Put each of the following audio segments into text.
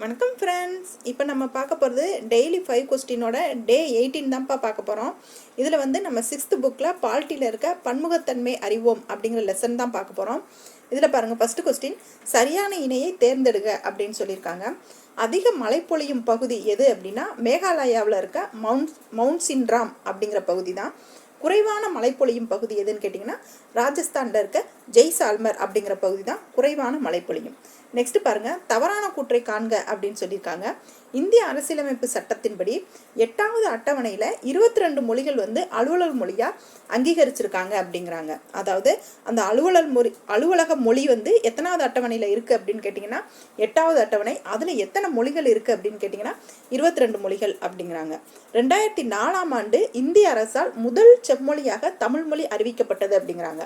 வணக்கம் ஃப்ரெண்ட்ஸ். இப்போ நம்ம பார்க்க போகிறது டெய்லி 5 கொஸ்டினோட டே 18 தான்ப்பா பார்க்க போகிறோம். இதில் வந்து நம்ம 6th புக்கில் பால்ட்டியில் இருக்க பன்முகத்தன்மை அறிவோம் அப்படிங்கிற லெசன் தான் பார்க்க போகிறோம். இதில் பாருங்கள், ஃபஸ்ட்டு கொஸ்டின், சரியான இணையை தேர்ந்தெடுங்க அப்படின்னு சொல்லியிருக்காங்க. அதிக மழை பொழியும் பகுதி எது அப்படின்னா மேகாலயாவில் இருக்க மவுண்ட் சின்ராம் அப்படிங்கிற பகுதி தான். குறைவான மழைப்பொழியும் பகுதி எதுன்னு கேட்டிங்கன்னா ராஜஸ்தானில் இருக்க ஜெய்சால்மர் அப்படிங்கிற பகுதி தான் குறைவான மழைப்பொழியும். நெக்ஸ்ட் பாருங்கள், தவறான கூற்றை காண்க அப்படின்னு சொல்லியிருக்காங்க. இந்திய அரசியலமைப்பு சட்டத்தின்படி 8வது அட்டவணையில் 22 மொழிகள் வந்து அலுவலக மொழியாக அங்கீகரிச்சிருக்காங்க அப்படிங்கிறாங்க. அதாவது அந்த அலுவலக மொழி வந்து எத்தனாவது அட்டவணையில் இருக்குது அப்படின்னு கேட்டிங்கன்னா 8வது அட்டவணை. அதில் எத்தனை மொழிகள் இருக்குது அப்படின்னு கேட்டிங்கன்னா 22 மொழிகள் அப்படிங்கிறாங்க. 2004ஆம் ஆண்டு இந்திய அரசால் முதல் செம்மொழியாக தமிழ் மொழி அறிவிக்கப்பட்டது அப்படிங்கிறாங்க.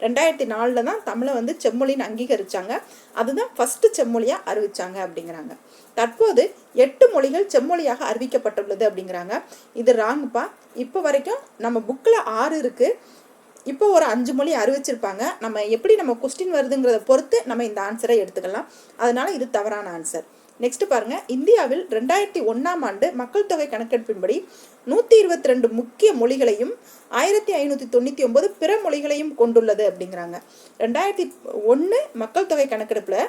2004 தான் தமிழை வந்து செம்மொழின்னு அங்கீகரித்தாங்க. அதுதான் ஃபஸ்ட்டு செம்மொழியாக அறிவித்தாங்க அப்படிங்கிறாங்க. தற்போது 8 மொழிகள் செம்மொழியாக அறிவிக்கப்பட்டுள்ளது அப்படிங்கிறாங்க. இது ராங்குப்பா. இப்போ வரைக்கும் நம்ம புக்கில் 6 இருக்குது. இப்போ ஒரு 5 மொழி அறிவிச்சிருப்பாங்க. நம்ம எப்படி நம்ம கொஸ்டின் வருதுங்கிறத பொறுத்து நம்ம இந்த ஆன்சரை எடுத்துக்கலாம். அதனால் இது தவறான ஆன்சர். நெக்ஸ்ட் பாருங்க, இந்தியாவில் 2001ஆம் ஆண்டு மக்கள் தொகை கணக்கெடுப்பின்படி 122 முக்கிய மொழிகளையும் 1599 பிற மொழிகளையும் கொண்டுள்ளது அப்படிங்கிறாங்க. 2001 மக்கள் தொகை கணக்கெடுப்பில்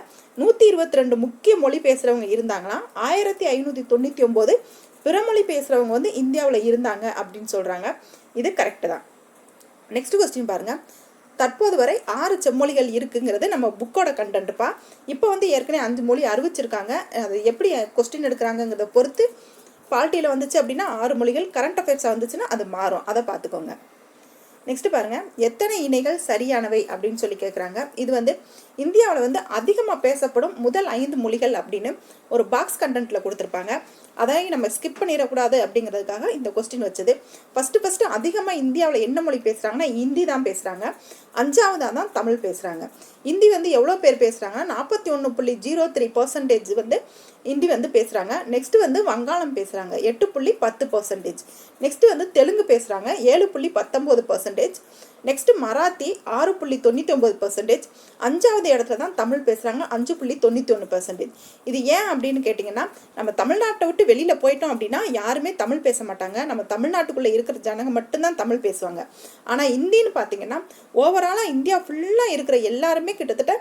122 முக்கிய மொழி பேசுகிறவங்க இருந்தாங்களாம். 1599 பிற மொழி பேசுகிறவங்க வந்து இந்தியாவில் இருந்தாங்க அப்படின்னு சொல்கிறாங்க. இது கரெக்டு தான். நெக்ஸ்ட் கொஸ்டின் பாருங்கள், தற்போது வரை 6 செம்மொழிகள் இருக்குங்கிறது நம்ம புக்கோட கண்டென்ட்ப்பா. இப்போ வந்து ஏற்கனவே 5 மொழி அறிவிச்சிருக்காங்க. அது எப்படி கொஸ்டின் எடுக்கிறாங்கங்கிறத பொறுத்து பால்ட்டியில் வந்துச்சு அப்படின்னா 6 மொழிகள், கரண்ட் அஃபேர்ஸாக வந்துச்சுன்னா அது மாறும். அதை பார்த்துக்கோங்க. நெக்ஸ்ட் பாருங்கள், எத்தனை இணைகள் சரியானவை அப்படின்னு சொல்லி கேட்குறாங்க. இது வந்து இந்தியாவில் வந்து அதிகமாக பேசப்படும் முதல் 5 மொழிகள் அப்படின்னு ஒரு பாக்ஸ் கண்டென்ட்டில் கொடுத்துருப்பாங்க. அதையும் நம்ம ஸ்கிப் பண்ணிடக்கூடாது அப்படிங்கிறதுக்காக இந்த கொஸ்டின் வச்சது. ஃபஸ்ட்டு அதிகமாக இந்தியாவில் என்ன மொழி பேசுகிறாங்கன்னா ஹிந்தி தான் பேசுகிறாங்க. 5ஆவதாக தான் தமிழ் பேசுகிறாங்க. ஹிந்தி வந்து எவ்வளோ பேர் பேசுகிறாங்கன்னா 41.03% வந்து ஹிந்தி வந்து பேசுகிறாங்க. நெக்ஸ்ட் வந்து வங்காளம் பேசுகிறாங்க 8.10%. நெக்ஸ்ட் வந்து தெலுங்கு பேசுகிறாங்க 7.19%. நெக்ஸ்ட் மராத்தி 6.99%. 5வது இடத்துல தான் தமிழ் பேசுகிறாங்க 5.91%. இது ஏன் அப்படின்னு கேட்டிங்கன்னா, நம்ம தமிழ்நாட்டை விட்டு வெளியில் போயிட்டோம் அப்படின்னா யாருமே தமிழ் பேச மாட்டாங்க. நம்ம தமிழ்நாட்டுக்குள்ளே இருக்கிற ஜனங்க மட்டும்தான் தமிழ் பேசுவாங்க. ஆனால் ஹிந்தின்னு பார்த்தீங்கன்னா ஓவராலாக இந்தியா ஃபுல்லாக இருக்கிற எல்லாருமே கிட்டத்தட்ட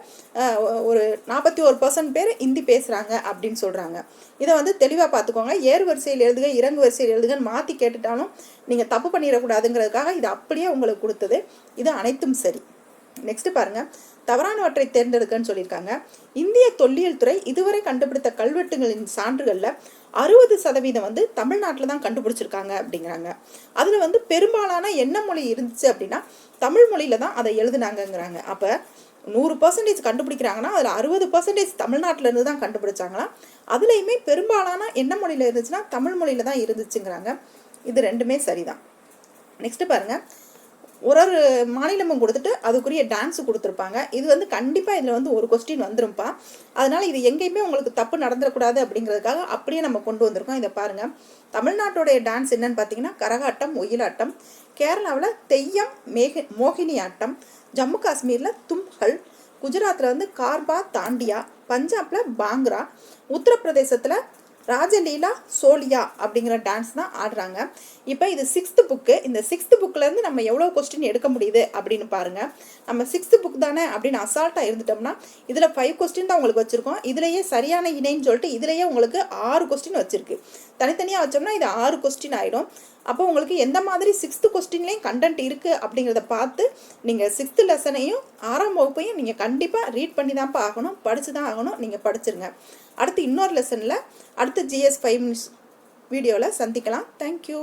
ஒரு 41% பேர் ஹிந்தி பேசுகிறாங்க அப்படின்னு சொல்கிறாங்க. இதை வந்து தெளிவாக பார்த்துக்கோங்க. ஏறு வரிசையில் எழுதுக, இறங்கு வரிசையில் எழுதுகன்னு மாற்றி கேட்டுட்டாலும் நீங்கள் தப்பு பண்ணிடக்கூடாதுங்கிறதுக்காக இது அப்படியே உங்களுக்கு கொடுத்தது. இது அனைத்தும் சரி. நெக்ஸ்ட் பாருங்கள், தவறானவற்றை தேர்ந்தெடுக்கன்னு சொல்லியிருக்காங்க. இந்திய தொல்லியல் துறை இதுவரை கண்டுபிடித்த கல்வெட்டுகளின் சான்றுகளில் 60% வந்து தமிழ்நாட்டில் தான் கண்டுபிடிச்சிருக்காங்க அப்படிங்கிறாங்க. அதில் வந்து பெரும்பாலான என்ன மொழி இருந்துச்சு அப்படின்னா தமிழ் மொழியில் தான் அதை எழுதுனாங்கங்கிறாங்க. அப்போ 100% கண்டுபிடிக்கிறாங்கன்னா அதில் 60% தமிழ்நாட்டிலேருந்து தான் கண்டுபிடிச்சாங்களாம். அதுலேயுமே பெரும்பாலான என்ன மொழியில் இருந்துச்சுன்னா தமிழ் மொழியில் தான் இருந்துச்சுங்கிறாங்க. இது ரெண்டுமே சரிதான். நெக்ஸ்ட் பாருங்கள், ஒரு மாநிலமும் கொடுத்துட்டு அதுக்குரிய டான்ஸு கொடுத்துருப்பாங்க. இது வந்து கண்டிப்பாக இதில் வந்து ஒரு கொஸ்டின் வந்துரும்ப்பா. அதனால் இது எங்கேயுமே உங்களுக்கு தப்பு நடந்துடக்கூடாது அப்படிங்கிறதுக்காக அப்படியே நம்ம கொண்டு வந்திருக்கோம். இதை பாருங்கள், தமிழ்நாட்டோடைய டான்ஸ் என்னன்னு பார்த்தீங்கன்னா கரகாட்டம், ஒயிலாட்டம். கேரளாவில் தெய்யம், மோகினி ஆட்டம். ஜம்மு காஷ்மீரில் தும்ஹல். குஜராத்தில் வந்து கார்பா, தாண்டியா. பஞ்சாபில் பாங்க்ரா. உத்தரப்பிரதேசத்தில் ராஜலீலா, சோலியா அப்படிங்கிற டான்ஸ் தான் ஆடுறாங்க. இப்போ இது 6th புக்கு. இந்த 6th புக்கிலேருந்து நம்ம எவ்வளோ கொஸ்டின் எடுக்க முடியுது அப்படின்னு பாருங்கள். நம்ம 6th புக் தானே அப்படின்னு அசால்ட்டாக இருந்துட்டோம்னா இதில் 5 கொஸ்டின் தான் உங்களுக்கு வச்சுருக்கோம். இதுலேயே சரியான இணைன்னு சொல்லிட்டு இதுலேயே உங்களுக்கு 6 கொஸ்டின் வச்சுருக்கு. தனித்தனியாக வச்சோம்னா இது 6 கொஸ்டின் ஆகிடும். அப்போ உங்களுக்கு எந்த மாதிரி 6th கொஸ்டின்லேயும் கண்டென்ட் இருக்குது அப்படிங்கிறத பார்த்து நீங்கள் 6th லெசனையும் 6ஆம் வகுப்பையும் நீங்கள் கண்டிப்பாக ரீட் பண்ணி தான்ப்பா ஆகணும், படித்து தான் ஆகணும். நீங்கள் படிச்சிருங்க. அடுத்து இன்னொரு லெசனில் அடுத்த GS 5 மினிட்ஸ் வீடியோவில் சந்திக்கலாம். தேங்க்யூ.